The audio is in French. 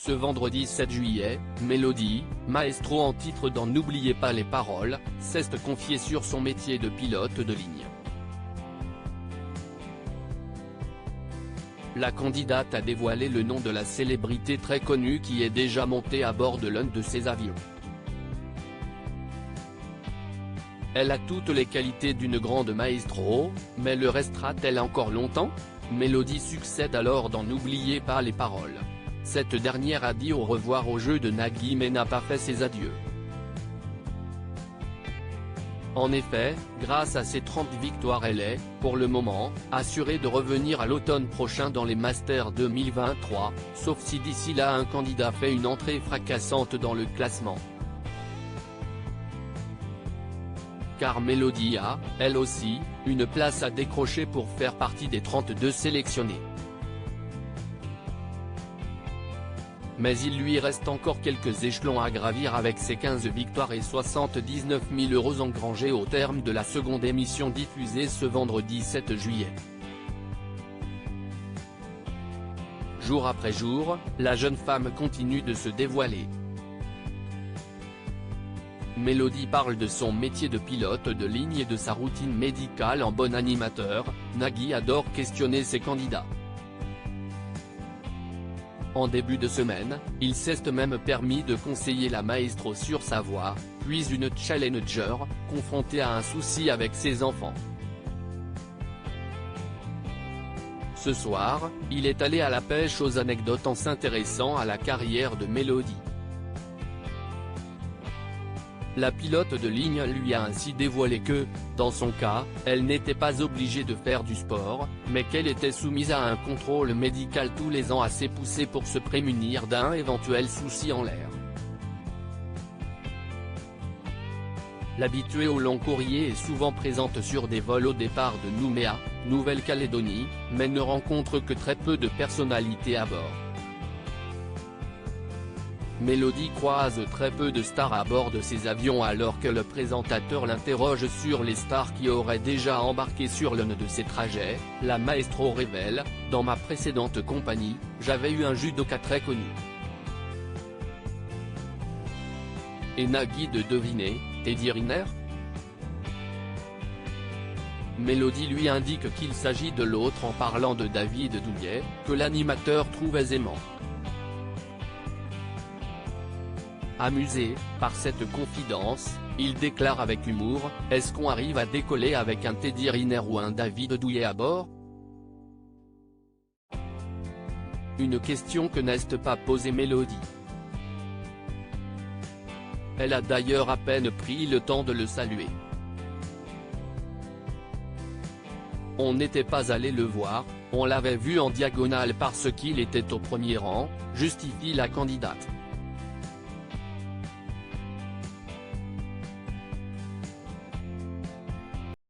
Ce vendredi 7 juillet, Mélodie, maestro en titre dans N'oubliez pas les paroles, s'est confiée sur son métier de pilote de ligne. La candidate a dévoilé le nom de la célébrité très connue qui est déjà montée à bord de l'un de ses avions. Elle a toutes les qualités d'une grande maestro, mais le restera-t-elle encore longtemps? Mélodie succède alors dans N'oubliez pas les paroles. Cette dernière a dit au revoir au jeu de Nagui mais n'a pas fait ses adieux. En effet, grâce à ses 30 victoires elle est, pour le moment, assurée de revenir à l'automne prochain dans les Masters 2023, sauf si d'ici là un candidat fait une entrée fracassante dans le classement. Car Mélodie a, elle aussi, une place à décrocher pour faire partie des 32 sélectionnés. Mais il lui reste encore quelques échelons à gravir avec ses 15 victoires et 79 000 € engrangés au terme de la seconde émission diffusée ce vendredi 7 juillet. Jour après jour, la jeune femme continue de se dévoiler. Mélodie parle de son métier de pilote de ligne et de sa routine médicale en bon animateur. Nagui adore questionner ses candidats. En début de semaine, il s'est même permis de conseiller la maestro sur sa voix, puis une challenger, confrontée à un souci avec ses enfants. Ce soir, il est allé à la pêche aux anecdotes en s'intéressant à la carrière de Mélodie. La pilote de ligne lui a ainsi dévoilé que, dans son cas, elle n'était pas obligée de faire du sport, mais qu'elle était soumise à un contrôle médical tous les ans assez poussé pour se prémunir d'un éventuel souci en l'air. L'habituée au long courrier est souvent présente sur des vols au départ de Nouméa, Nouvelle-Calédonie, mais ne rencontre que très peu de personnalités à bord. Mélodie croise très peu de stars à bord de ses avions alors que le présentateur l'interroge sur les stars qui auraient déjà embarqué sur l'un de ses trajets. La maestro révèle, « Dans ma précédente compagnie, j'avais eu un judoka très connu. Et Nagui de deviner, Teddy Riner ?» Mélodie lui indique qu'il s'agit de l'autre en parlant de David Douillet, que l'animateur trouve aisément. Amusé par cette confidence, il déclare avec humour, « Est-ce qu'on arrive à décoller avec un Teddy Riner ou un David Douillet à bord ?» Une question que n'est pas posée Mélodie. Elle a d'ailleurs à peine pris le temps de le saluer. On n'était pas allé le voir, on l'avait vu en diagonale parce qu'il était au premier rang, justifie la candidate.